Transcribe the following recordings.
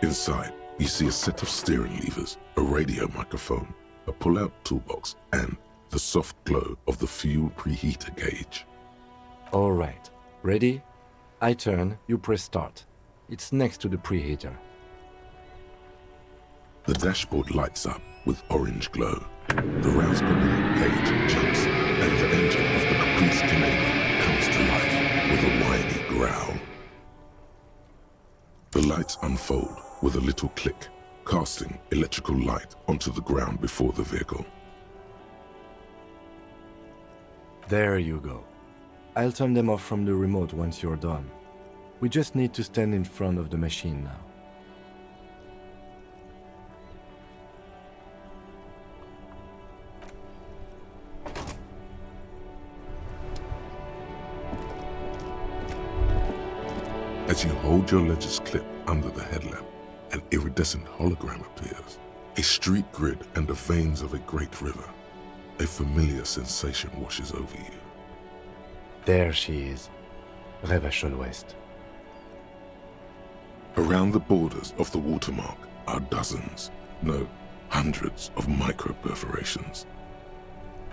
Inside, you see a set of steering levers, a radio microphone, a pull-out toolbox, and the soft glow of the fuel preheater gauge. All right. Ready? I turn, you press start. It's next to the preheater. The dashboard lights up with orange glow. The rounds per minute gauge jumps, and the engine of the Caprice Canadian comes to life with a whiny growl. The lights unfold with a little click, casting electrical light onto the ground before the vehicle. There you go. I'll turn them off from the remote once you're done. We just need to stand in front of the machine now. As you hold your ledger's clip under the headlamp, an iridescent hologram appears. A street grid and the veins of a great river. A familiar sensation washes over you. There she is, Revachol West. Around the borders of the watermark are dozens, no, hundreds of micro-perforations.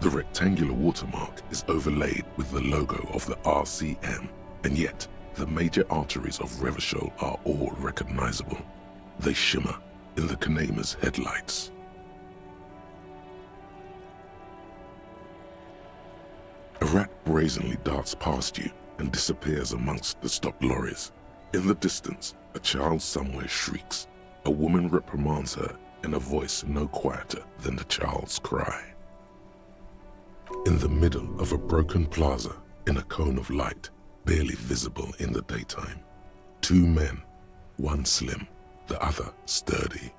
The rectangular watermark is overlaid with the logo of the RCM, and yet the major arteries of Revachol are all recognizable. They shimmer in the Kanema's headlights. A rat brazenly darts past you and disappears amongst the stopped lorries. In the distance, a child somewhere shrieks. A woman reprimands her in a voice no quieter than the child's cry. In the middle of a broken plaza, in a cone of light, barely visible in the daytime, two men, one slim, the other sturdy.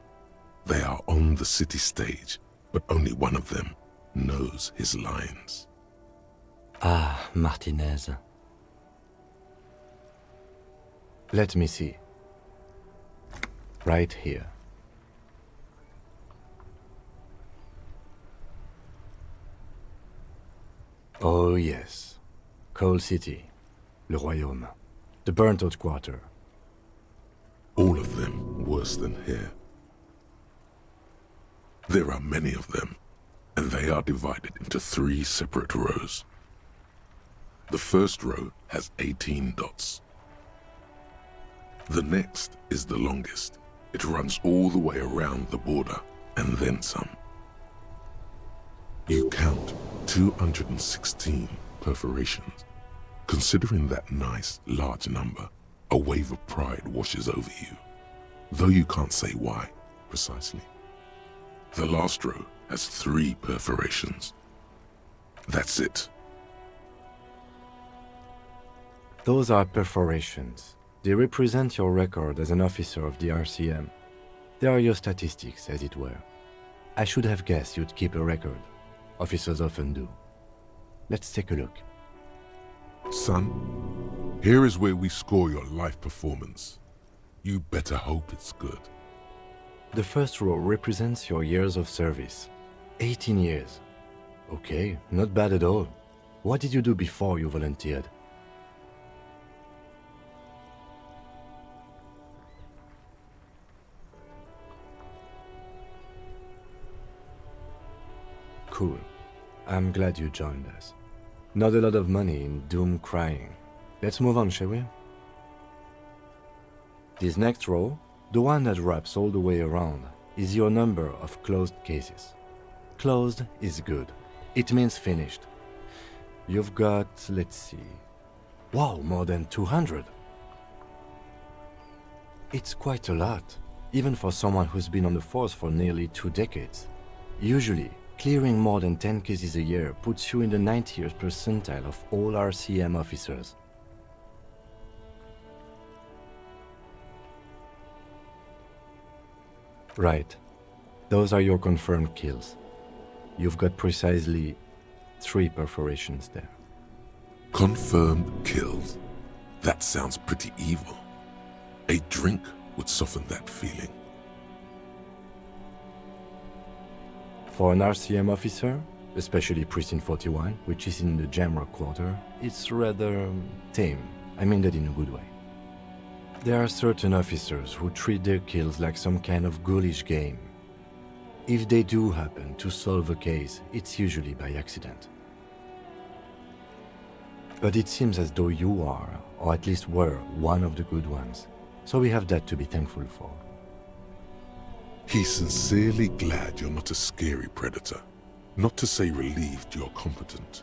They are on the city stage, but only one of them knows his lines. Ah, Martinez. Let me see. Right here. Oh yes. Coal City. Le Royaume. The burnt-out quarter. All of them worse than here. There are many of them, and they are divided into 3 separate rows. The first row has 18 dots. The next is the longest. It runs all the way around the border, and then some. You count 216 perforations. Considering that nice, large number, a wave of pride washes over you, though you can't say why, precisely. The last row has 3 perforations. That's it. Those are perforations. They represent your record as an officer of the RCM. They are your statistics, as it were. I should have guessed you'd keep a record. Officers often do. Let's take a look. Son, here is where we score your life performance. You better hope it's good. The first row represents your years of service. 18 years. Okay, not bad at all. What did you do before you volunteered? Cool. I'm glad you joined us. Not a lot of money in doom crying. Let's move on, shall we? This next row, the one that wraps all the way around, is your number of closed cases. Closed is good. It means finished. You've got, let's see... Wow, more than 200! It's quite a lot, even for someone who's been on the force for nearly 2 decades. Usually, clearing more than 10 cases a year puts you in the 90th percentile of all RCM officers. Right. Those are your confirmed kills. You've got precisely 3 perforations there. Confirmed kills. That sounds pretty evil. A drink would soften that feeling. For an RCM officer, especially Precinct 41, which is in the Jamrock quarter, it's rather tame. I mean that in a good way. There are certain officers who treat their kills like some kind of ghoulish game. If they do happen to solve a case, it's usually by accident. But it seems as though you are, or at least were, one of the good ones. So we have that to be thankful for. He's sincerely glad you're not a scary predator. Not to say relieved you're competent.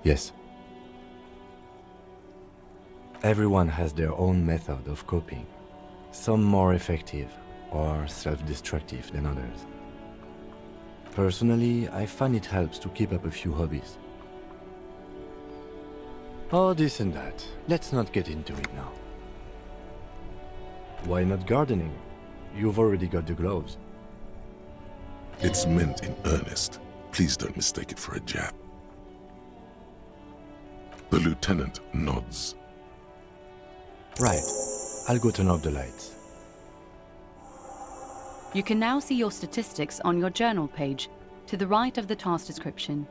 Yes. Everyone has their own method of coping, some more effective or self-destructive than others. Personally, I find it helps to keep up a few hobbies. Oh, this and that. Let's not get into it now. Why not gardening? You've already got the gloves. It's meant in earnest. Please don't mistake it for a jab. The lieutenant nods. Right. I'll go turn off the lights. You can now see your statistics on your journal page, to the right of the task description.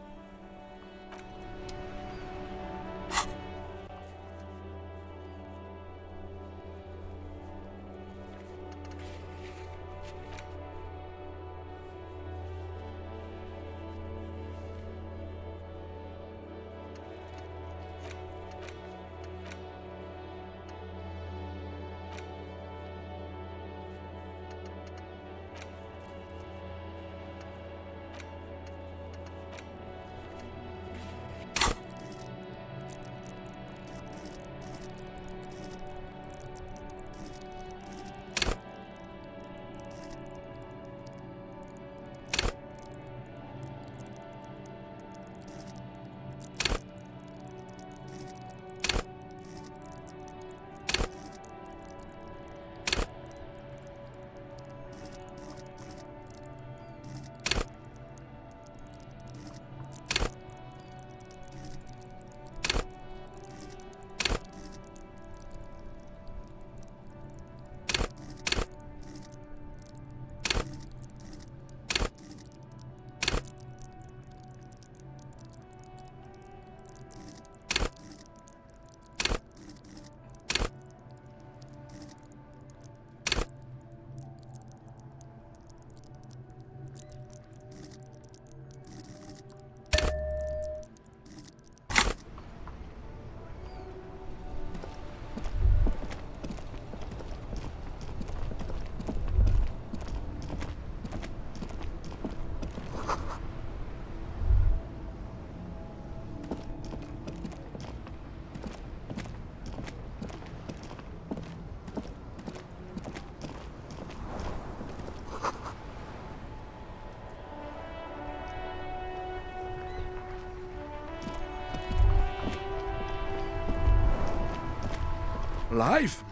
Life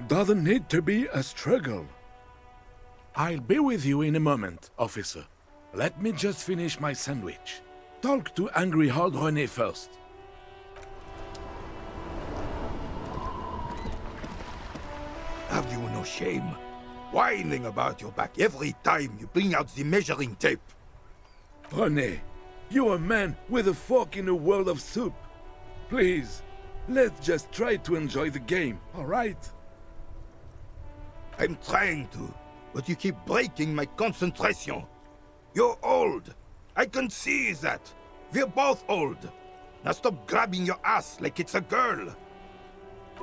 doesn't need to be a struggle. I'll be with you in a moment, officer. Let me just finish my sandwich. Talk to angry old René first. Have you no shame? Whining about your back every time you bring out the measuring tape. René, you're a man with a fork in a world of soup. Please, let's just try to enjoy the game, all right? I'm trying to, but you keep breaking my concentration. You're old. I can see that. We're both old. Now stop grabbing your ass like it's a girl.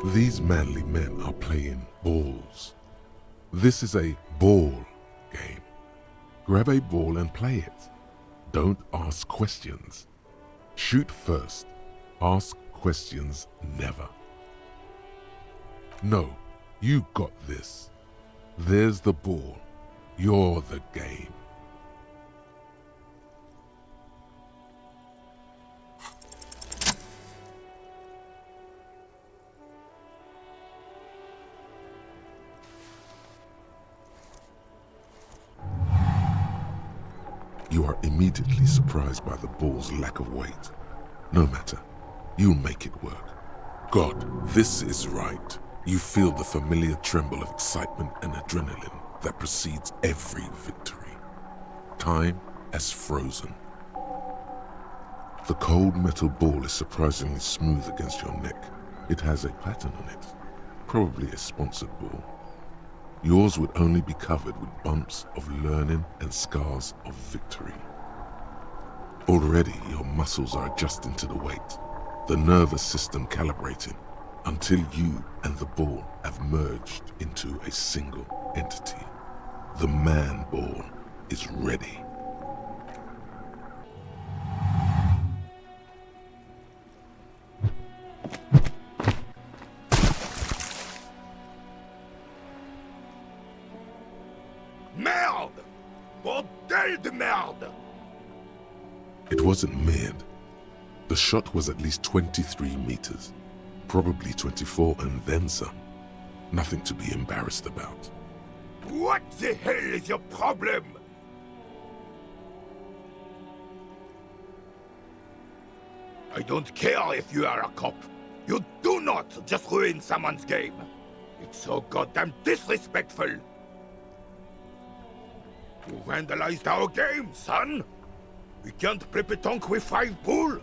These manly men are playing balls. This is a ball game. Grab a ball and play it. Don't ask questions. Shoot first. Ask questions never. No, you got this. There's the ball. You're the game. You are immediately surprised by the ball's lack of weight. No matter, you'll make it work. God, this is right. You feel the familiar tremble of excitement and adrenaline that precedes every victory. Time as frozen. The cold metal ball is surprisingly smooth against your neck. It has a pattern on it, probably a sponsored ball. Yours would only be covered with bumps of learning and scars of victory. Already your muscles are adjusting to the weight, the nervous system calibrating, until you and the ball have merged into a single entity. The man ball is ready. Merde! Bordel de merde! It wasn't mid. The shot was at least 23 meters, probably 24 and then some. Nothing to be embarrassed about. What the hell is your problem? I don't care if you are a cop. You do not just ruin someone's game. It's so goddamn disrespectful. You vandalized our game, son. We can't play pétanque with 5 pool.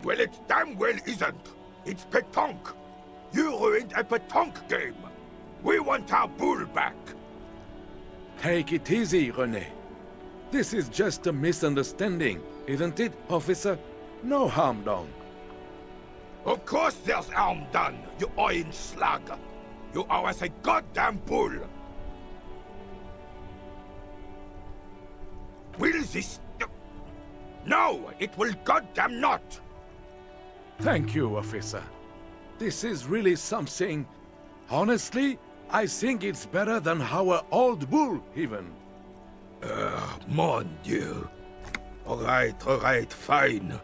Well, it damn well isn't. It's pétanque. You ruined a pétanque game. We want our bull back. Take it easy, René. This is just a misunderstanding, isn't it, officer? No harm done. Of course there's harm done, you orange slug. You owe us a goddamn bull. Will this... No, it will goddamn not. Thank you, officer. This is really something. Honestly, I think it's better than our old bull, even. Mon Dieu. All right, fine.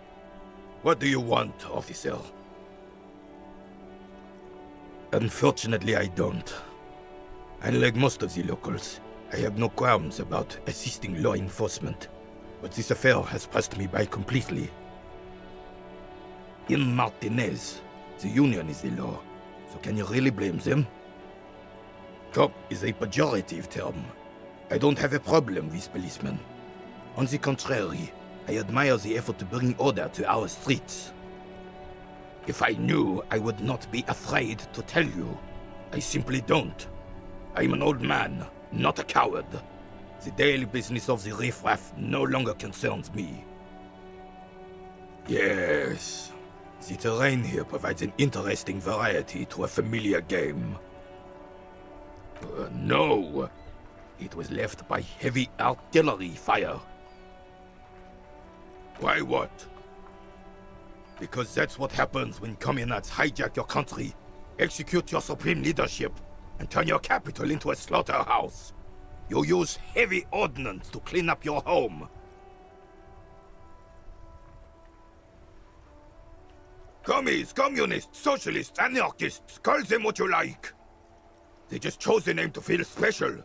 What do you want, officer? Unfortunately, I don't. Unlike most of the locals, I have no qualms about assisting law enforcement. But this affair has passed me by completely. In Martinez, the union is the law, so can you really blame them? Cop is a pejorative term. I don't have a problem with policemen. On the contrary, I admire the effort to bring order to our streets. If I knew, I would not be afraid to tell you. I simply don't. I'm an old man, not a coward. The daily business of the riffraff no longer concerns me. Yes, the terrain here provides an interesting variety to a familiar game. No, it was left by heavy artillery fire. Why what? Because that's what happens when communists hijack your country, execute your supreme leadership, and turn your capital into a slaughterhouse. You use heavy ordnance to clean up your home. Commies, communists, socialists, anarchists, call them what you like. They just chose the name to feel special.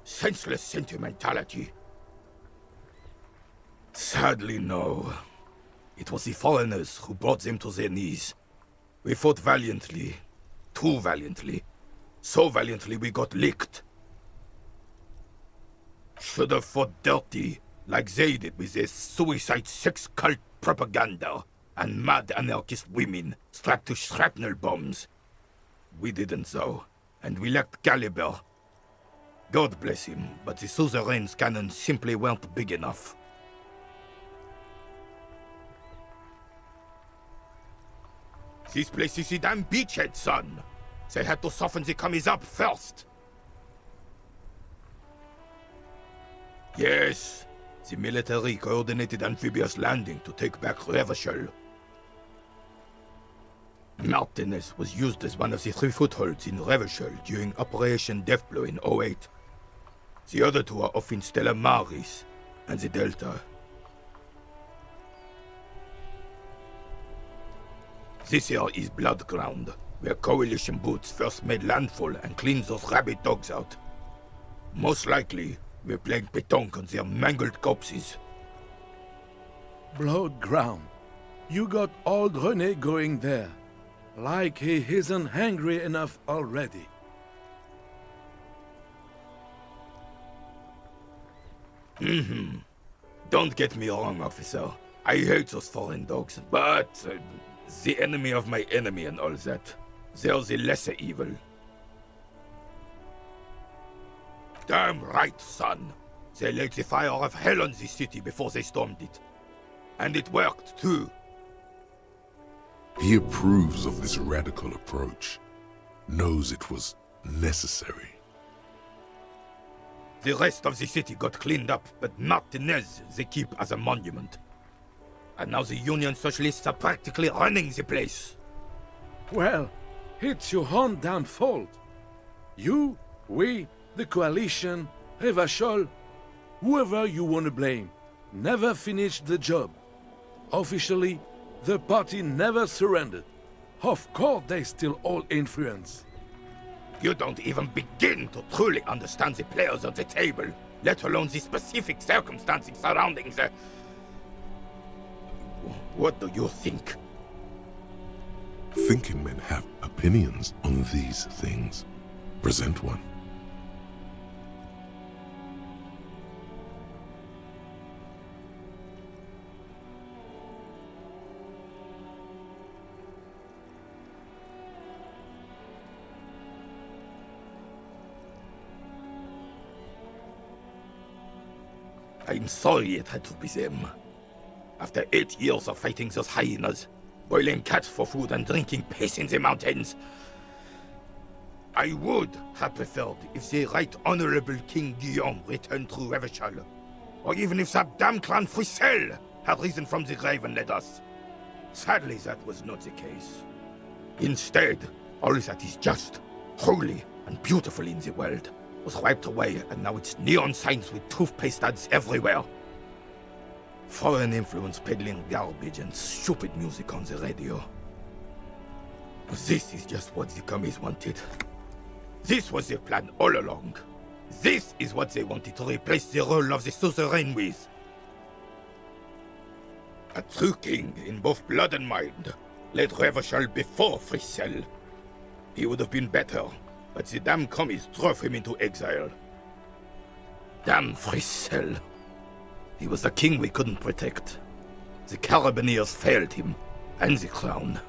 Senseless sentimentality. Sadly, no. It was the foreigners who brought them to their knees. We fought valiantly. Too valiantly. So valiantly we got licked. Should have fought dirty, like they did with their suicide sex cult propaganda and mad anarchist women strapped to shrapnel bombs. We didn't though, and we lacked caliber. God bless him, but the suzerain's cannons simply weren't big enough. This place is a damn beachhead, son. They had to soften the commies up first. Yes, the military coordinated amphibious landing to take back Revachol. Martinez was used as one of the 3 footholds in Revachol during Operation Deathblow in 08. The other 2 are off in Stella Maris and the Delta. This here is Blood Ground, where coalition boots first made landfall and cleaned those rabid dogs out. Most likely, we're playing pétanque on their mangled corpses. Blood ground. You got old René going there. Like he isn't hungry enough already. Don't get me wrong, officer. I hate those foreign dogs, but the enemy of my enemy and all that. They're the lesser evil. Damn right, son. They laid the fire of hell on the city before they stormed it. And it worked, too. He approves of this radical approach, knows it was necessary. The rest of the city got cleaned up, but Martinez they keep as a monument. And now the Union Socialists are practically running the place. Well, it's your own damn fault. You, we, the coalition, Revachol, whoever you want to blame, never finished the job. Officially, the party never surrendered. Of course they still hold influence. You don't even begin to truly understand the players at the table, let alone the specific circumstances surrounding the... What do you think? Thinking men have opinions on these things. Present one. I'm sorry it had to be them. After 8 years of fighting those hyenas, boiling cats for food and drinking piss in the mountains, I would have preferred if the Right Honorable King Guillaume returned through Revachol, or even if that damn clan Frissel had risen from the grave and led us. Sadly, that was not the case. Instead, all that is just, holy, and beautiful in the world was wiped away, and now it's neon signs with toothpaste ads everywhere. Foreign influence peddling garbage and stupid music on the radio. This is just what the commies wanted. This was their plan all along. This is what they wanted to replace the role of the suzerain with. A true king in both blood and mind led Revachol before Frissel. He would have been better, but the damn commies drove him into exile. Damn Frissel. He was the king we couldn't protect. The Carabineers failed him, and the crown.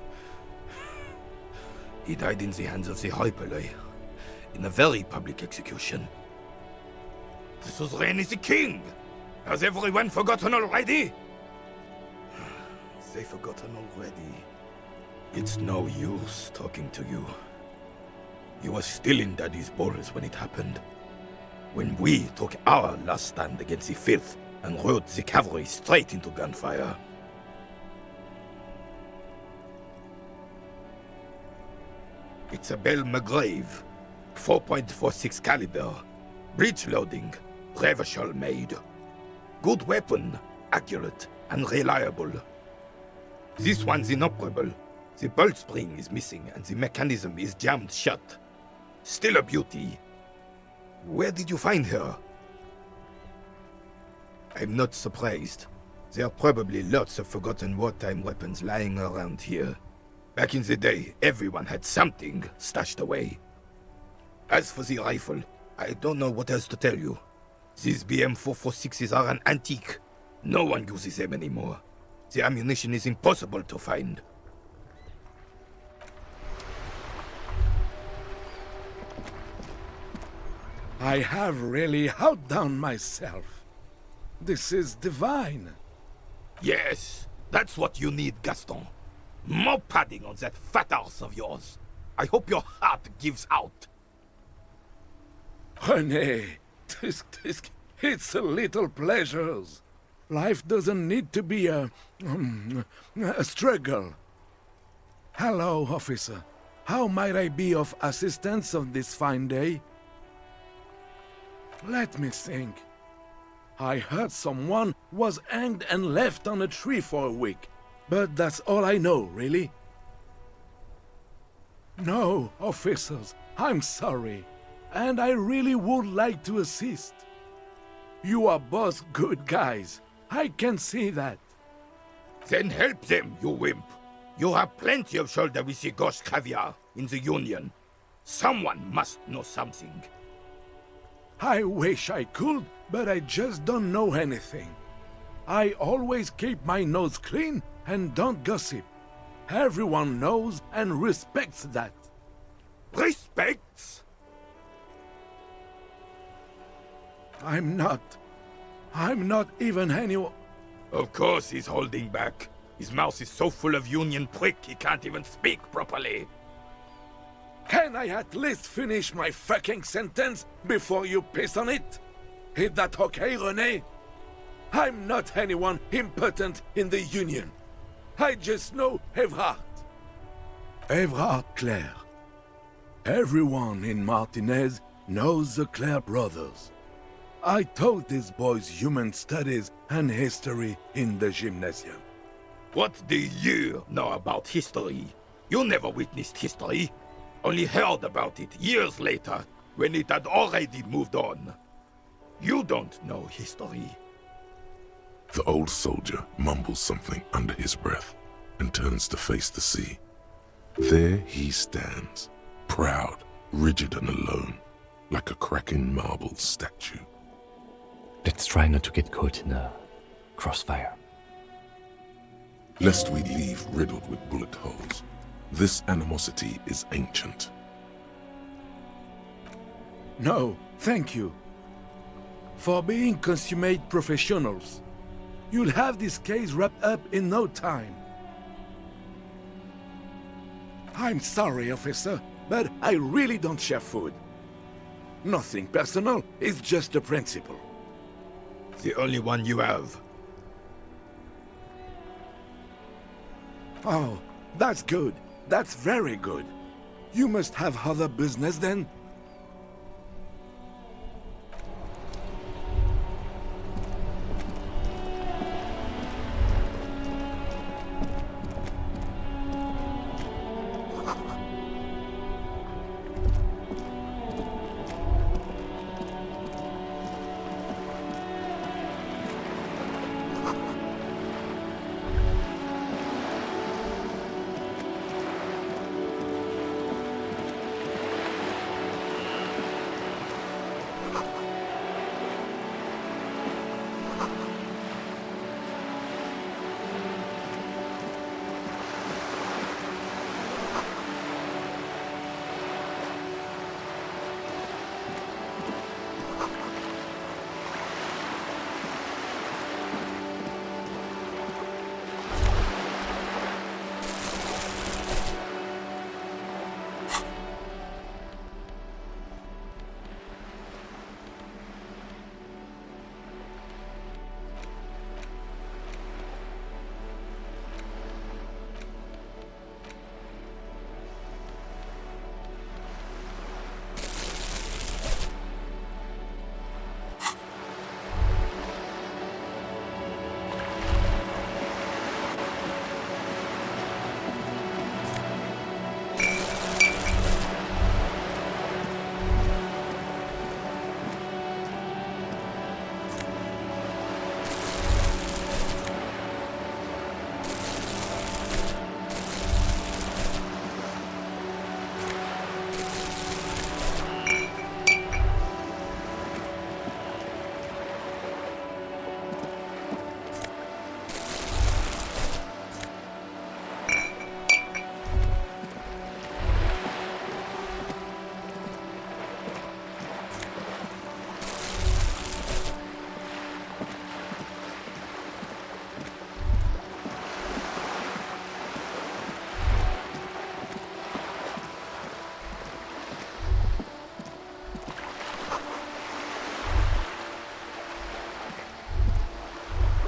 He died in the hands of the Hyperlay, in a very public execution. The suzerain is the king! Has everyone forgotten already? They've forgotten already. It's no use talking to you. You were still in Daddy's balls when it happened. When we took our last stand against the filth and rode the cavalry straight into gunfire. It's a Bell McGrave, 4.46 caliber, breech loading, Revachol made. Good weapon, accurate and reliable. This one's inoperable. The bolt spring is missing and the mechanism is jammed shut. Still a beauty. Where did you find her? I'm not surprised. There are probably lots of forgotten wartime weapons lying around here. Back in the day, everyone had something stashed away. As for the rifle, I don't know what else to tell you. These BM-446s are an antique. No one uses them anymore. The ammunition is impossible to find. I have really outdone myself. This is divine. Yes, that's what you need, Gaston. More padding on that fat arse of yours. I hope your heart gives out. René, it's a little pleasures. Life doesn't need to be a struggle. Hello, officer. How might I be of assistance on this fine day? Let me think. I heard someone was hanged and left on a tree for a week, but that's all I know, really. No, officers, I'm sorry, and I really would like to assist. You are both good guys. I can see that. Then help them, you wimp. You have plenty of shoulder with the gauche caviar in the Union. Someone must know something. I wish I could, but I just don't know anything. I always keep my nose clean and don't gossip. Everyone knows and respects that. Respects? I'm not even anyone. Of course he's holding back. His mouth is so full of union prick he can't even speak properly. Can I at least finish my fucking sentence before you piss on it? Is that okay, René? I'm not anyone important in the Union. I just know Evrard. Evrard Clare. Everyone in Martinez knows the Clare brothers. I taught these boys human studies and history in the gymnasium. What do you know about history? You never witnessed history. Only heard about it years later, when it had already moved on. You don't know history. The old soldier mumbles something under his breath and turns to face the sea. There he stands, proud, rigid and alone, like a cracking marble statue. Let's try not to get caught in a crossfire. Lest we leave riddled with bullet holes, this animosity is ancient. No, thank you. For being consummate professionals. You'll have this case wrapped up in no time. I'm sorry, officer, but I really don't share food. Nothing personal, it's just a principle. The only one you have. Oh, that's good. That's very good. You must have other business then?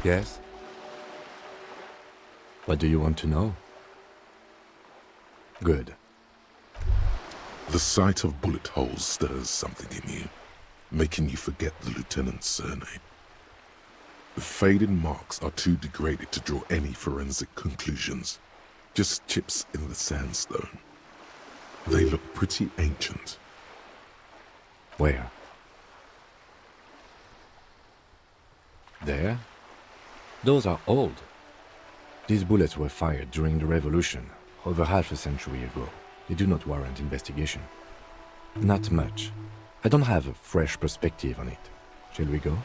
Yes? What do you want to know? Good. The sight of bullet holes stirs something in you, making you forget the lieutenant's surname. The faded marks are too degraded to draw any forensic conclusions, just chips in the sandstone. They look pretty ancient. Where? There? Those are old. These bullets were fired during the Revolution, over half a century ago. They do not warrant investigation. Not much. I don't have a fresh perspective on it. Shall we go?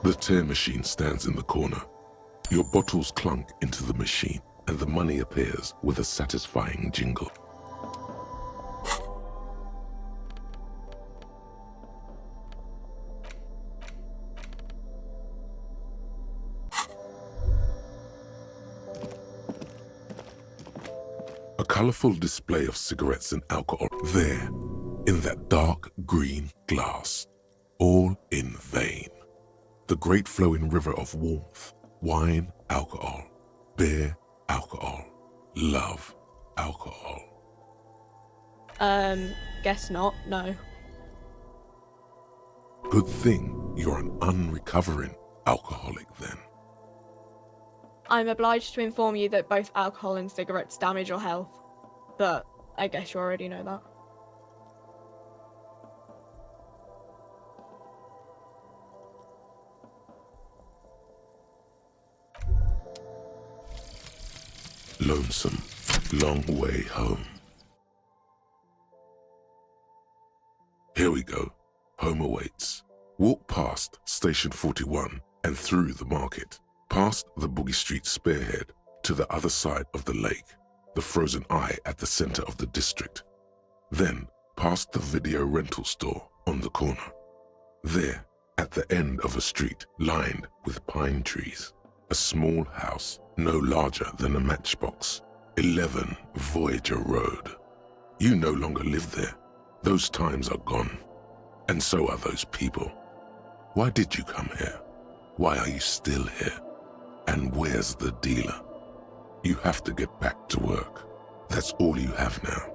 The tear machine stands in the corner. Your bottles clunk into the machine, and the money appears with a satisfying jingle. A colorful display of cigarettes and alcohol there, in that dark green glass, all in vain. The great flowing river of warmth, wine, alcohol, beer, alcohol, love, alcohol. Guess not, no. Good thing you're an unrecovering alcoholic then. I'm obliged to inform you that both alcohol and cigarettes damage your health, but I guess you already know that. Lonesome, long way home. Here we go. Home awaits. Walk past Station 41 and through the market, past the Boogie Street spearhead to the other side of the lake, the frozen eye at the center of the district. Then past the video rental store on the corner. There, at the end of a street lined with pine trees, a small house no larger than a matchbox, 11 Voyager Road. You no longer live there. Those times are gone. And so are those people. Why did you come here? Why are you still here? And where's the dealer? You have to get back to work. That's all you have now.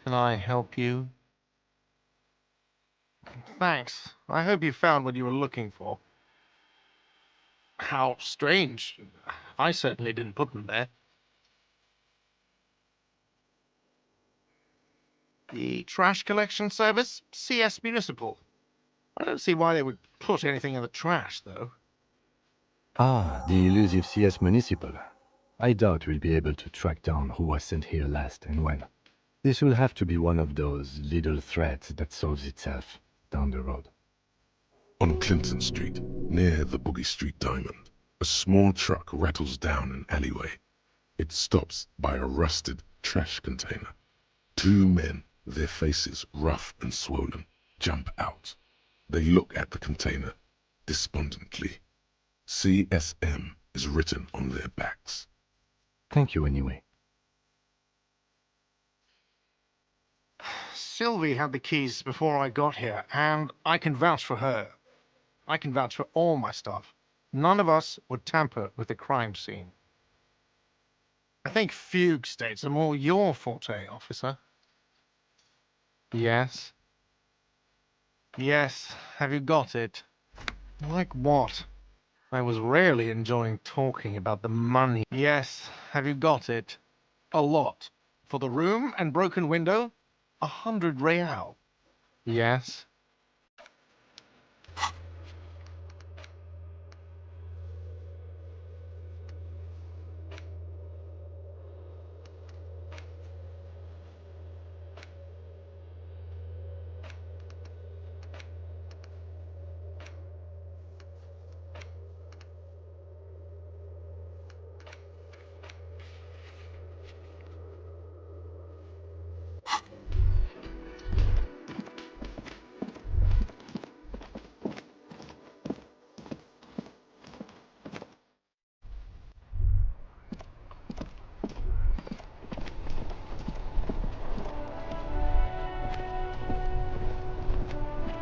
Can I help you? Thanks. I hope you found what you were looking for. How strange. I certainly didn't put them there. The trash collection service? CS Municipal. I don't see why they would put anything in the trash, though. Ah, the elusive CS Municipal. I doubt we'll be able to track down who was sent here last and when. This will have to be one of those little threads that solves itself down the road. On Clinton Street, near the Boogie Street Diamond, a small truck rattles down an alleyway. It stops by a rusted trash container. Two men, their faces rough and swollen, jump out. They look at the container despondently. CSM is written on their backs. Thank you anyway. Sylvie had the keys before I got here, and I can vouch for her. I can vouch for all my stuff. None of us would tamper with the crime scene. I think fugue states are more your forte, officer. Yes? Yes, have you got it? Like what? I was rarely enjoying talking about the money. Yes, have you got it? A lot. For the room and broken window, 100 real. Yes?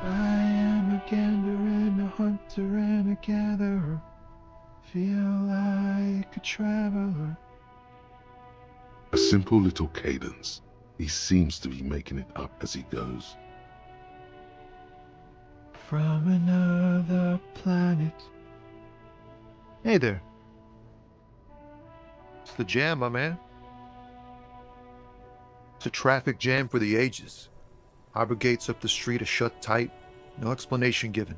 I am a gambler and a hunter and a gatherer. Feel like a traveler. A simple little cadence. He seems to be making it up as he goes. From another planet. Hey there. It's the jam, my man. It's a traffic jam for the ages. Harbor gates up the street are shut tight. No explanation given.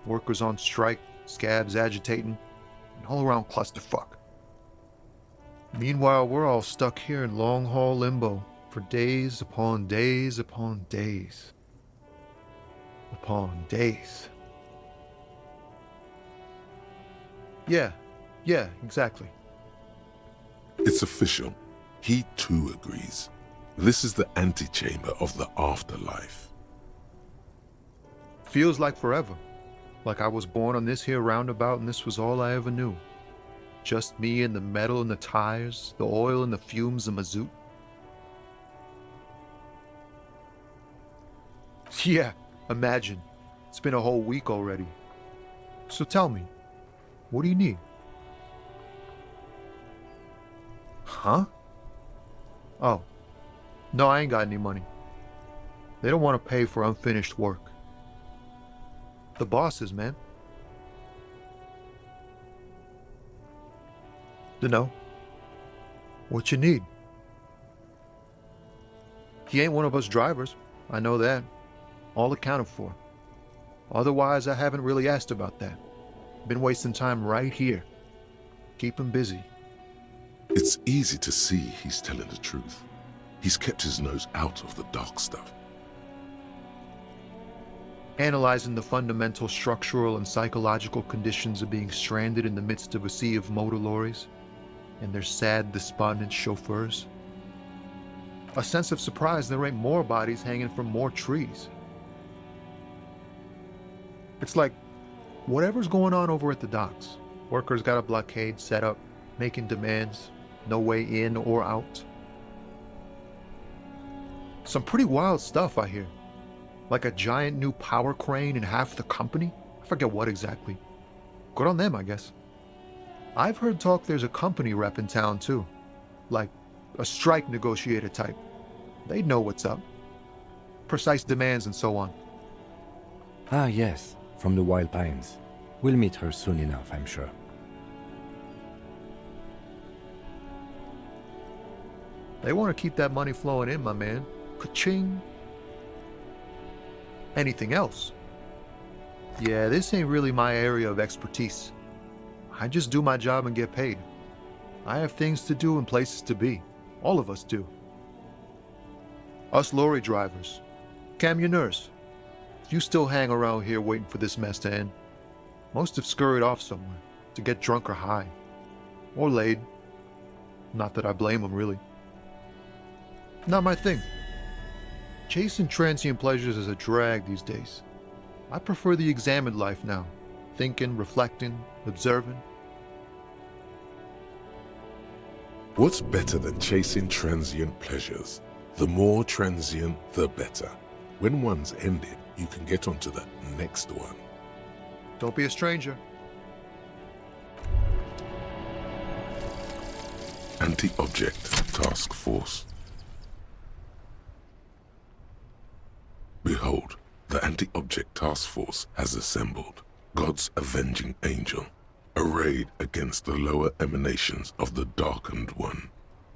Workers on strike, scabs agitating, an all-around clusterfuck. Meanwhile, we're all stuck here in long-haul limbo for days upon days upon days. Upon days. Yeah, exactly. It's official. He too agrees. This is the antechamber of the afterlife. Feels like forever. Like I was born on this here roundabout and this was all I ever knew. Just me and the metal and the tires, the oil and the fumes of mazout. Yeah, imagine. It's been a whole week already. So tell me, what do you need? Huh? Oh. No, I ain't got any money. They don't want to pay for unfinished work. The bosses, man. Dunno. What you need? He ain't one of us drivers. I know that. All accounted for. Otherwise, I haven't really asked about that. Been wasting time right here. Keep him busy. It's easy to see he's telling the truth. He's kept his nose out of the dark stuff. Analyzing the fundamental structural and psychological conditions of being stranded in the midst of a sea of motor lorries and their sad, despondent chauffeurs. A sense of surprise there ain't more bodies hanging from more trees. It's like, whatever's going on over at the docks, workers got a blockade set up, making demands, no way in or out. Some pretty wild stuff I hear. Like a giant new power crane in half the company? I forget what exactly. Good on them, I guess. I've heard talk there's a company rep in town too. Like a strike negotiator type. They'd know what's up. Precise demands and so on. Ah, yes, from the Wild Pines. We'll meet her soon enough, I'm sure. They want to keep that money flowing in, my man. Ka-ching. Anything else? Yeah, this ain't really my area of expertise. I just do my job and get paid. I have things to do and places to be. All of us do. Us lorry drivers, camionneurs, you still hang around here waiting for this mess to end. Most have scurried off somewhere to get drunk or high. Or laid. Not that I blame them, really. Not my thing. Chasing transient pleasures is a drag these days. I prefer the examined life now. Thinking, reflecting, observing. What's better than chasing transient pleasures? The more transient, the better. When one's ended, you can get onto the next one. Don't be a stranger. Anti-Object Task Force. Behold, the Anti-Object Task Force has assembled, God's avenging angel, arrayed against the lower emanations of the darkened one.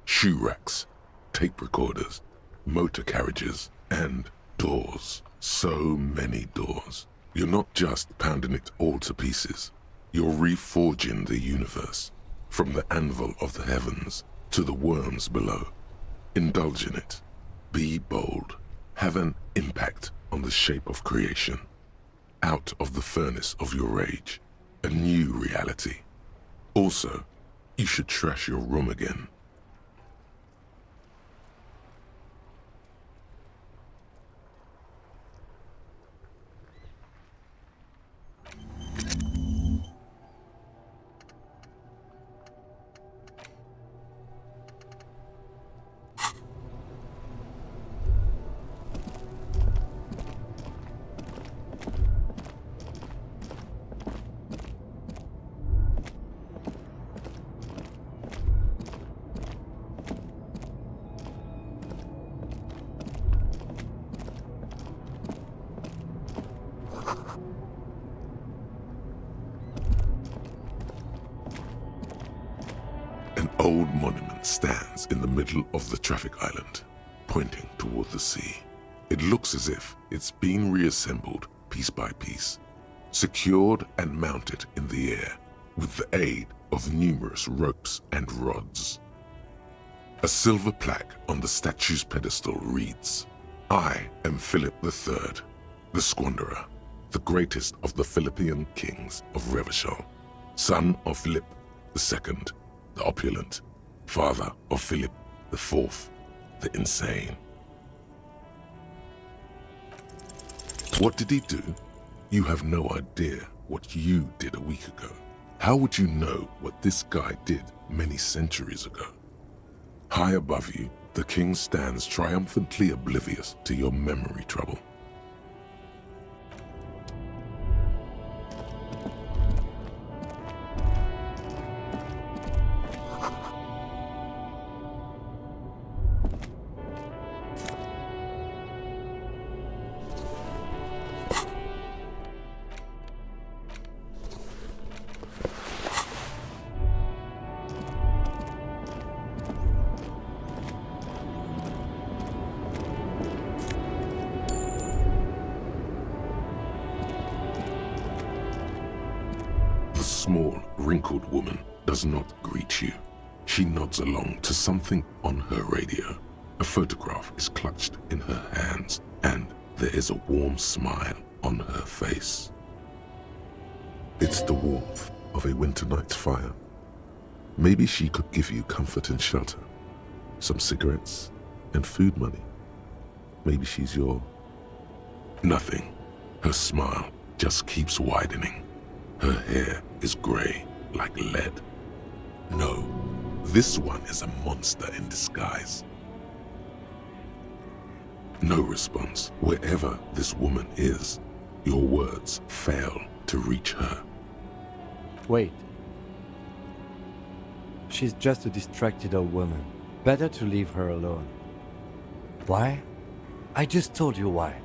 Shoe racks, tape recorders, motor carriages, and doors. So many doors. You're not just pounding it all to pieces. You're reforging the universe, from the anvil of the heavens to the worms below. Indulge in it. Be bold. Have an impact on the shape of creation. Out of the furnace of your rage, a new reality. Also, you should trash your room again. An old monument stands in the middle of the traffic island, pointing toward the sea. It looks as if it's been reassembled piece by piece, secured and mounted in the air with the aid of numerous ropes and rods. A silver plaque on the statue's pedestal reads, "I am Philip III, the Squanderer, the greatest of the Philippian kings of Revachol, son of Philip II, the opulent, father of Philip IV, the insane." What did he do? You have no idea what you did a week ago. How would you know what this guy did many centuries ago? High above you, the king stands triumphantly oblivious to your memory trouble. The small, wrinkled woman does not greet you. She nods along to something on her radio. A photograph is clutched in her hands, and there is a warm smile on her face. It's the warmth of a winter night's fire. Maybe she could give you comfort and shelter, some cigarettes and food money. Maybe she's your... Nothing. Her smile just keeps widening. Her hair is gray like lead. No, this one is a monster in disguise. No response. Wherever this woman is, your words fail to reach her. Wait. She's just a distracted old woman. Better to leave her alone. Why? I just told you why.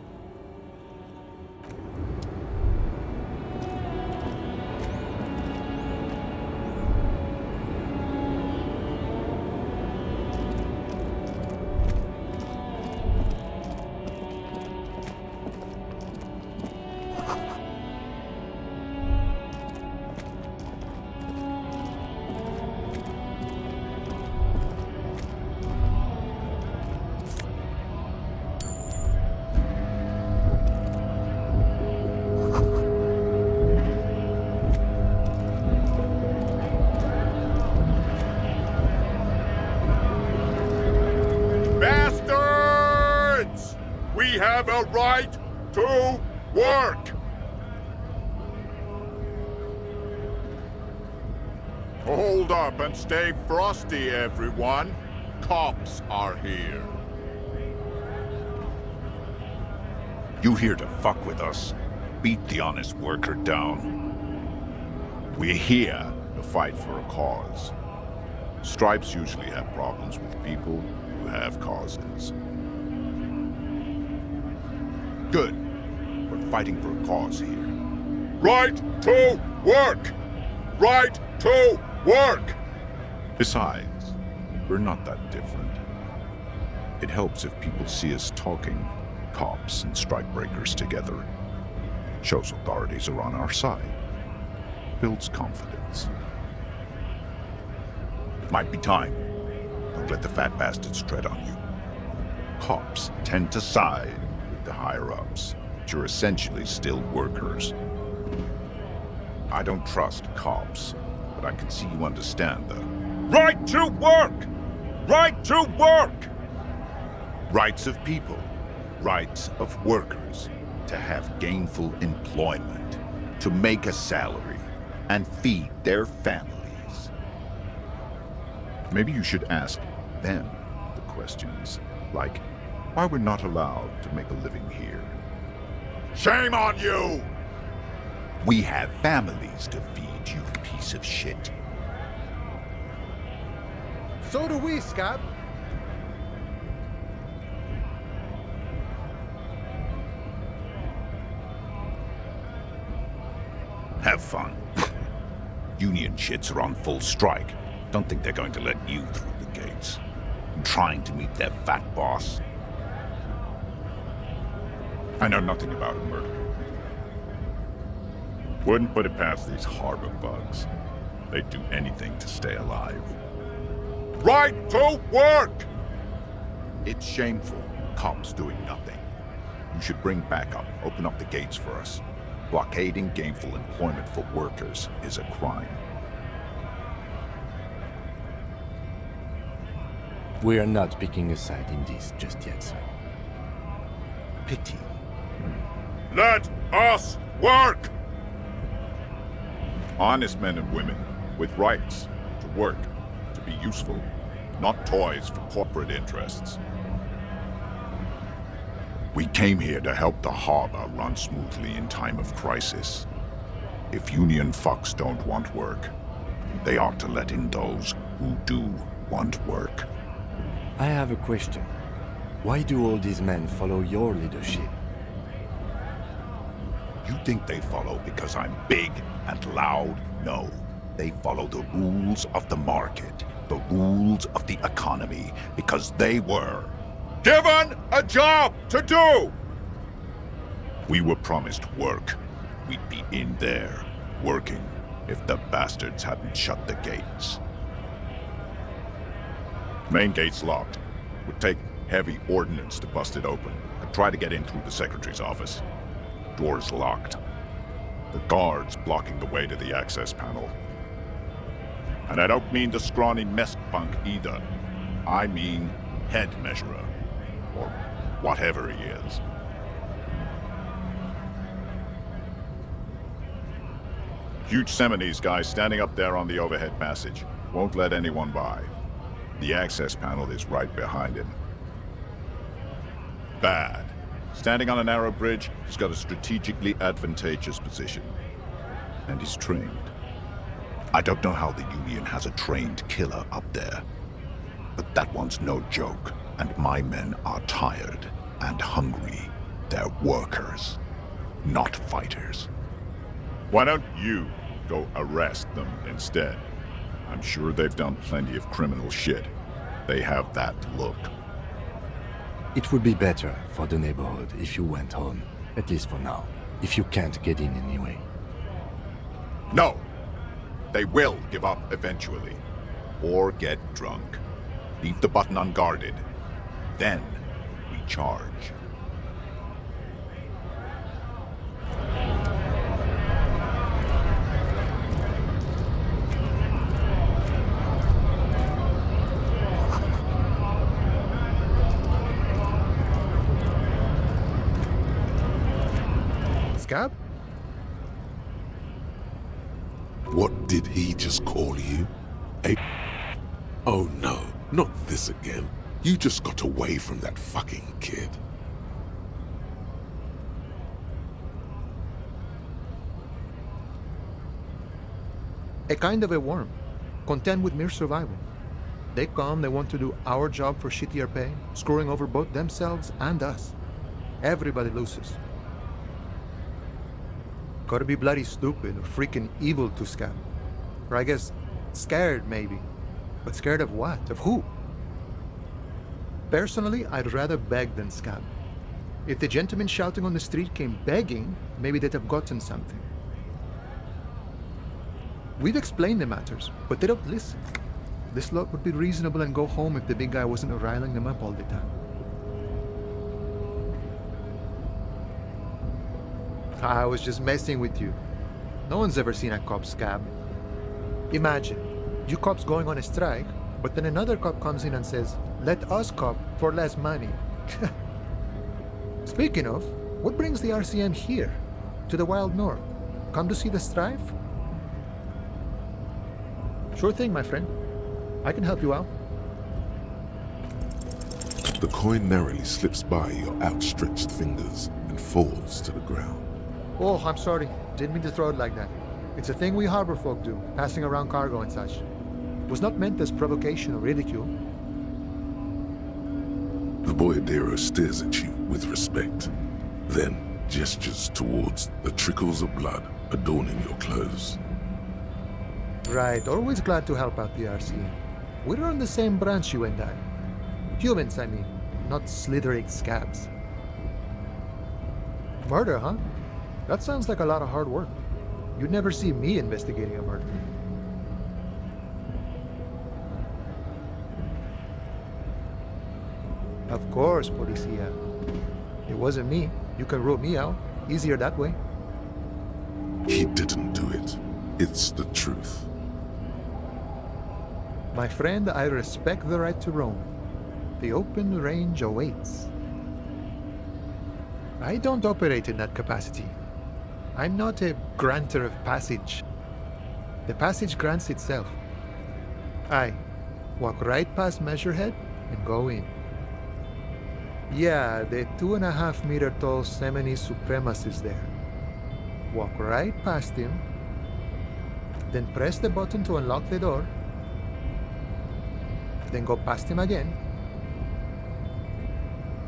We have a right to work! Hold up and stay frosty, everyone. Cops are here. You here to fuck with us? Beat the honest worker down. We're here to fight for a cause. Stripes usually have problems with people who have causes. Good. We're fighting for a cause here. Right to work! Right to work! Besides, we're not that different. It helps if people see us talking, cops and strikebreakers together. Shows authorities are on our side. Builds confidence. Might be time. Don't let the fat bastards tread on you. Cops tend to side with the higher-ups, but you're essentially still workers. I don't trust cops, but I can see you understand the Right to work! Right to work! rights of people, rights of workers, to have gainful employment, to make a salary, and feed their families. Maybe you should ask them the questions, like why we're not allowed to make a living here. Shame on you! We have families to feed, you piece of shit. So do we, Scab. Have fun. Union shits are on full strike. Don't think they're going to let you through the gates. I'm trying to meet their fat boss. I know nothing about a murder. Wouldn't put it past these harbor bugs. They'd do anything to stay alive. Right to work! It's shameful. Cops doing nothing. You should bring backup. Open up the gates for us. Blockading gainful employment for workers is a crime. We are not picking a side in this just yet, sir. Pity. Let us work! Honest men and women with rights to work, to be useful, not toys for corporate interests. We came here to help the harbor run smoothly in time of crisis. If union fucks don't want work, they ought to let in those who do want work. I have a question. Why do all these men follow your leadership? You think they follow because I'm big and loud? No. They follow the rules of the market, the rules of the economy, because they were given a job to do! We were promised work. We'd be in there, working, if the bastards hadn't shut the gates. Main gate's locked. Would take heavy ordnance to bust it open. I'd try to get in through the secretary's office. Door's locked. The guards blocking the way to the access panel. And I don't mean the scrawny mess punk either. I mean head measurer. Or whatever he is. Huge Seminese guy standing up there on the overhead passage. Won't let anyone by. The access panel is right behind him. Bad. Standing on a narrow bridge, he's got a strategically advantageous position. And he's trained. I don't know how the Union has a trained killer up there. But that one's no joke. And my men are tired and hungry. They're workers, not fighters. Why don't you go arrest them instead? I'm sure they've done plenty of criminal shit. They have that look. It would be better for the neighborhood if you went home, at least for now, if you can't get in anyway. No! They will give up eventually. Or get drunk. Leave the button unguarded. Then we charge. Scab? What did he just call you? Oh no, not this again. You just got away from that fucking kid. A kind of a worm, content with mere survival. They come, they want to do our job for shittier pay, screwing over both themselves and us. Everybody loses. Gotta be bloody stupid or freaking evil to scab. Or I guess, scared maybe. But scared of what? Of who? Personally, I'd rather beg than scab. If the gentleman shouting on the street came begging, maybe they'd have gotten something. We've explained the matters, but they don't listen. This lot would be reasonable and go home if the big guy wasn't riling them up all the time. I was just messing with you. No one's ever seen a cop scab. Imagine, you cops going on a strike, but then another cop comes in and says, "Let us cop for less money." Speaking of, what brings the RCM here? To the wild north? Come to see the strife? Sure thing, my friend. I can help you out. The coin narrowly slips by your outstretched fingers and falls to the ground. Oh, I'm sorry. Didn't mean to throw it like that. It's a thing we harbor folk do, passing around cargo and such. Was not meant as provocation or ridicule. The boyadero stares at you with respect, then gestures towards the trickles of blood adorning your clothes. Right, always glad to help out the RCM. We're on the same branch, you and I. Humans, I mean, not slithering scabs. Murder, huh? That sounds like a lot of hard work. You'd never see me investigating a murder. Of course, Policia. It wasn't me. You can rule me out. Easier that way. He didn't do it. It's the truth. My friend, I respect the right to roam. The open range awaits. I don't operate in that capacity. I'm not a granter of passage. The passage grants itself. I walk right past Measurehead and go in. Yeah, the 2.5-meter tall Semini Supremus is there. Walk right past him, then press the button to unlock the door, then go past him again,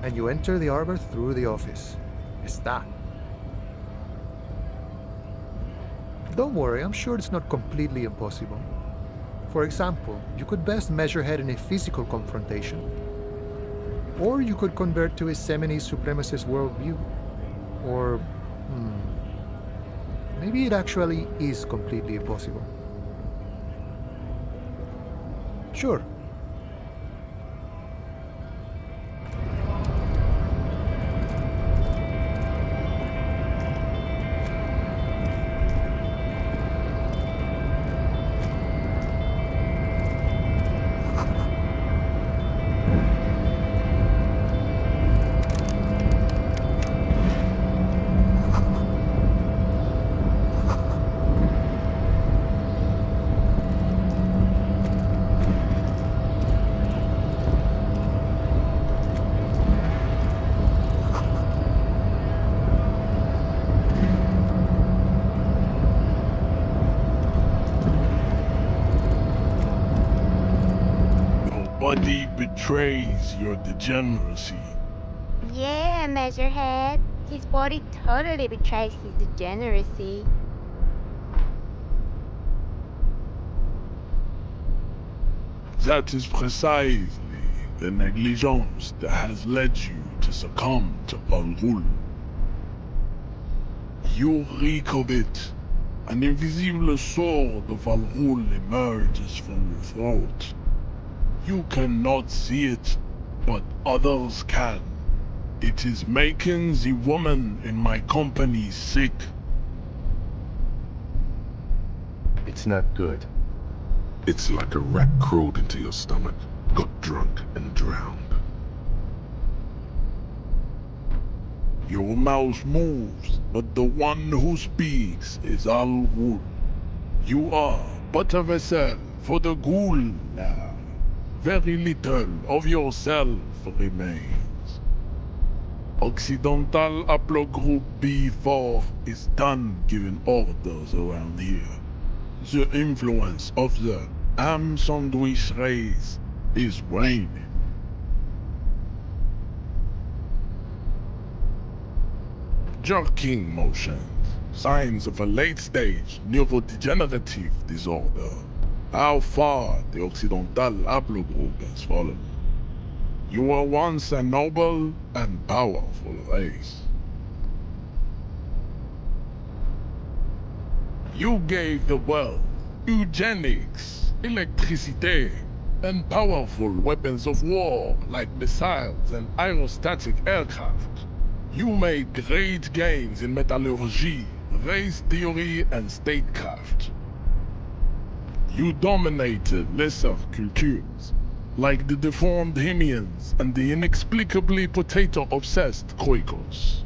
and you enter the arbor through the office. Está. Don't worry, I'm sure it's not completely impossible. For example, you could best measure head in a physical confrontation. Or you could convert to a Semini supremacist worldview. Or, maybe it actually is completely impossible. Sure. Body betrays your degeneracy. Yeah, Measurehead. His body totally betrays his degeneracy. That is precisely the negligence that has led you to succumb to Valrul. You reek of it. An invisible sword of Valrul emerges from your throat. You cannot see it, but others can. It is making the woman in my company sick. It's not good. It's like a rat crawled into your stomach, got drunk and drowned. Your mouth moves, but the one who speaks is Al-Ghul. You are but a vessel for the ghoul now. Very little of yourself remains. Occidental Haplogroup B4 is done giving orders around here. The influence of the ham sandwich race is waning. Jerking motions, signs of a late-stage neurodegenerative disorder. How far the Occidental Haplogroup has fallen. You were once a noble and powerful race. You gave the world eugenics, electricity, and powerful weapons of war like missiles and aerostatic aircraft. You made great gains in metallurgy, race theory, and statecraft. You dominated lesser cultures, like the deformed Hemians and the inexplicably potato-obsessed Khoikos.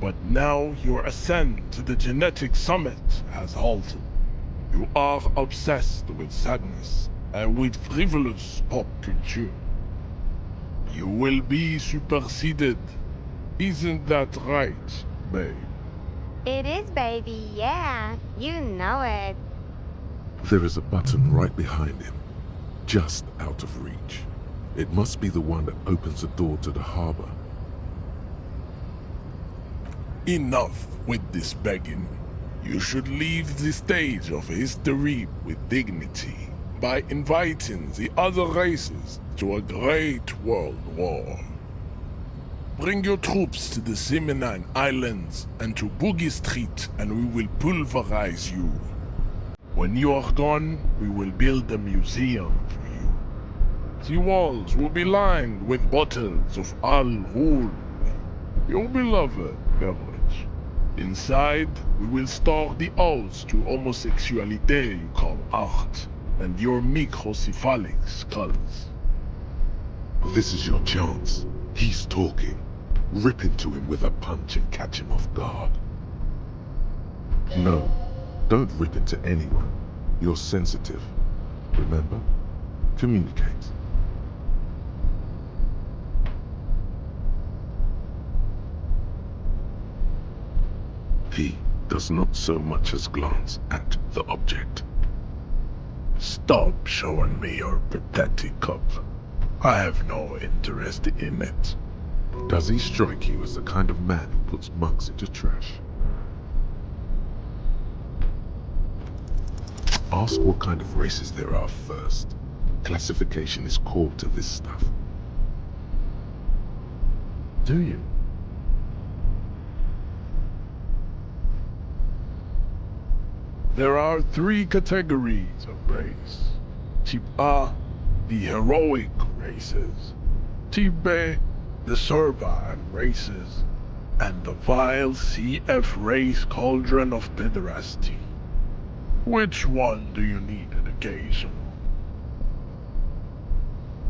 But now your ascent to the genetic summit has halted. You are obsessed with sadness and with frivolous pop culture. You will be superseded. Isn't that right, babe? It is, baby, yeah. You know it. There is a button right behind him, just out of reach. It must be the one that opens the door to the harbor. Enough with this begging. You should leave the stage of history with dignity by inviting the other races to a great world war. Bring your troops to the Simonine Islands and to Boogie Street, and we will pulverize you. When you are gone, we will build a museum for you. The walls will be lined with bottles of Al Ghul, your beloved beverage. Inside, we will store the odes to homosexuality you call art, and your microcephalic skulls. This is your chance. He's talking. Rip into him with a punch and catch him off guard. No, don't rip into anyone. You're sensitive. Remember? Communicate. He does not so much as glance at the object. Stop showing me your pathetic cup. I have no interest in it. Does he strike you as the kind of man who puts mugs into trash? Ask what kind of races there are first. Classification is core to this stuff. Do you? There are 3 categories of race. Type A, the heroic races. Type B, the servile races. And the vile CF race cauldron of pederasty. Which one do you need education on?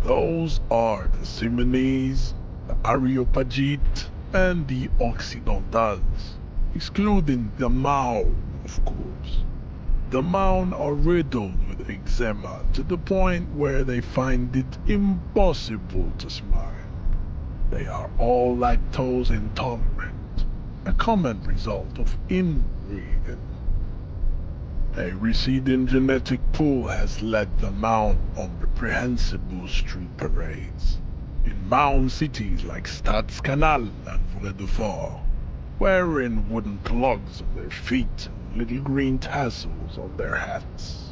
Those are the Simonese, the Areopagite, and the Occidentals, excluding the Mao, of course. The Maun are riddled with eczema to the point where they find it impossible to smile. They are all lactose intolerant, a common result of inbreeding. A receding genetic pool has led the Maun on reprehensible street parades in Maun cities like Stadskanal and Vredefort, wearing wooden clogs on their feet and little green tassels on their hats.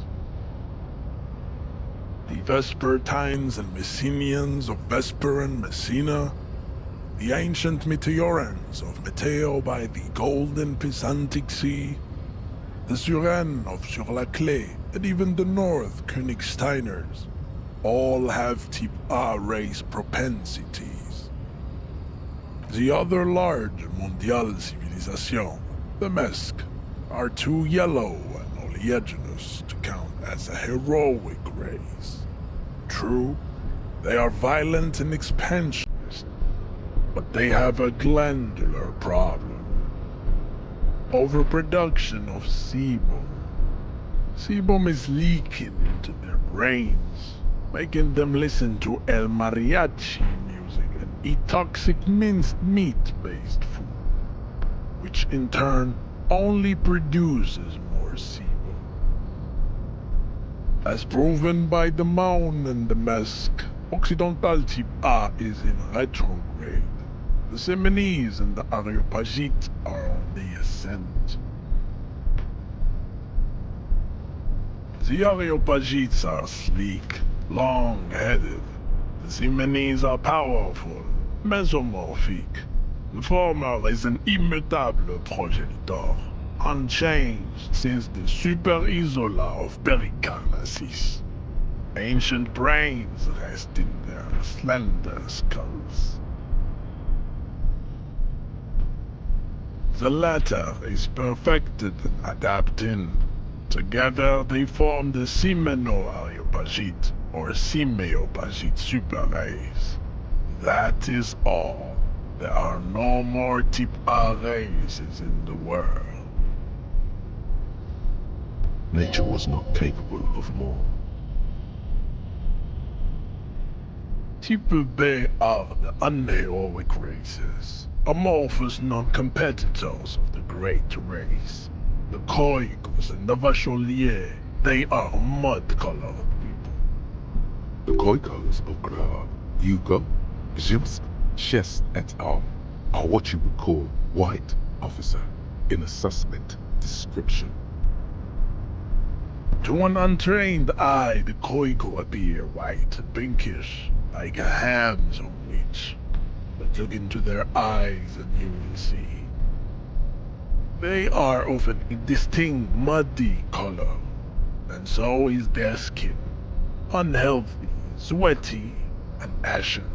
The Vespertines and Messenians of Vesper and Messina, the ancient Meteorans of Meteo by the golden Pisantic Sea, the Suren of Sur-la-Clé, and even the North Königsteiners, all have type A race propensities. The other large mondial civilization, the Mesk, are too yellow and oleaginous to count as a heroic race. True, they are violent and expansionist, but they have a glandular problem. Overproduction of sebum. sebum is leaking into their brains, making them listen to El Mariachi music and eat toxic minced meat-based food, which in turn only produces more sebum. As proven by the mound and the mask, Occidental Type A is in retrograde. The Seminese and the Areopagites are on the ascent. The Areopagites are sleek, long-headed. The Seminese are powerful, mesomorphic. The former is an immutable progenitor, unchanged since the Super Isola of Pericarnassus. Ancient brains rest in their slender skulls. The latter is perfected and adapting. Together they form the Semeno-Areopagite or Simeopagite superrace. That is all. There are no more Type A races in the world. Nature was not capable of more. Type B are the unheroic races, amorphous non-competitors of the great race. The Koikos and the Vacholiers, they are mud-colored people. The Koikos of Gra, Hugo, Gimsk, Chest et al. Are what you would call white, officer, in a suspect description. To an untrained eye, the Koiko appear white and pinkish, like a ham's on witch. But look into their eyes and you will see. They are of an indistinct muddy color, and so is their skin. Unhealthy, sweaty, and ashen.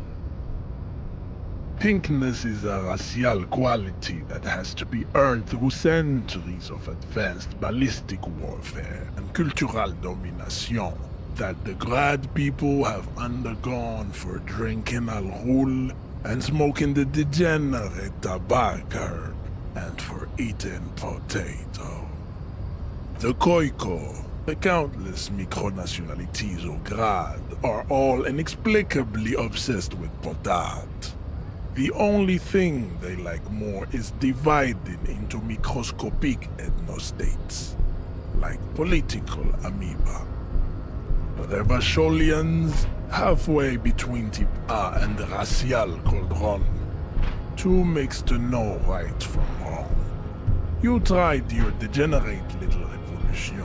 Pinkness is a racial quality that has to be earned through centuries of advanced ballistic warfare and cultural domination that the Grad people have undergone for drinking alcohol and smoking the degenerate tobacco herb and for eating potato. The Koiko, the countless micronationalities of Grad, are all inexplicably obsessed with potat. The only thing they like more is dividing into microscopic ethnostates, like political amoeba. The Vacholians, halfway between Type A and the racial cauldron. Two makes to know right from wrong. You tried your degenerate little revolution,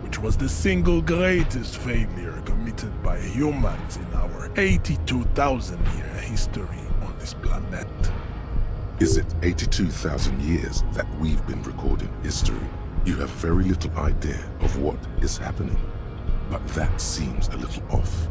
which was the single greatest failure committed by humans in our 82,000-year history on this planet. Is it 82,000 years that we've been recording history? You have very little idea of what is happening, but that seems a little off.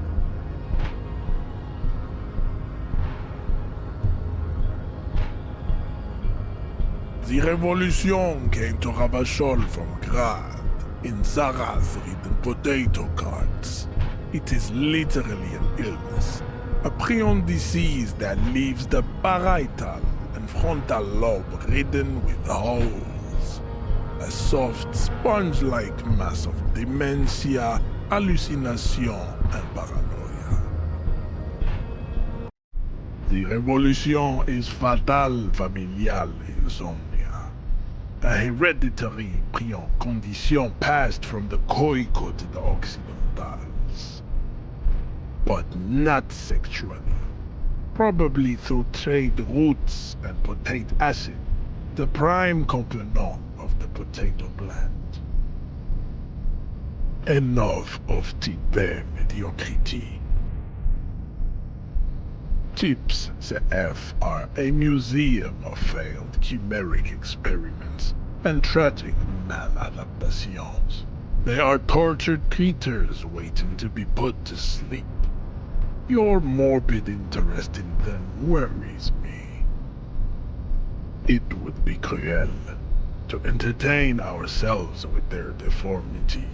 The revolution came to Ravachol from Grad, in Zara's ridden potato carts. It is literally an illness, a prion disease that leaves the parietal and frontal lobe ridden with holes. A soft, sponge-like mass of dementia, hallucination, and paranoia. The revolution is fatal familial insomnia, a hereditary prion condition passed from the Koiko to the Occidentals. But not sexually. Probably through trade routes and potate acid, the prime component of the potato plant. Enough of type mediocrity. Types CF are a museum of failed chimeric experiments and tragic maladaptations. They are tortured creatures waiting to be put to sleep. Your morbid interest in them worries me. It would be cruel to entertain ourselves with their deformities.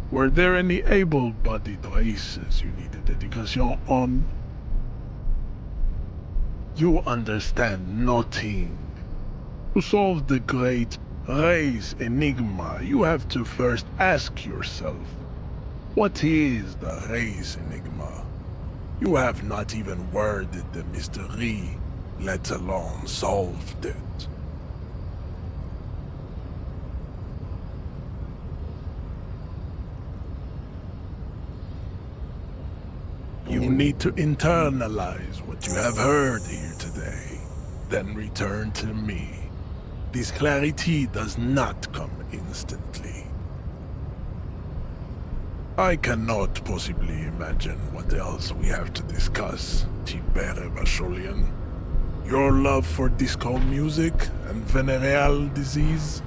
Were there any able-bodied races you needed education on? You understand nothing. To solve the great Raise enigma, you have to first ask yourself, what is the race enigma? You have not even worded the mystery, let alone solved it. You need to internalize what you have heard here today, then return to me. This clarity does not come instantly. I cannot possibly imagine what else we have to discuss, Sciopero Vasholian. Your love for disco music and venereal disease?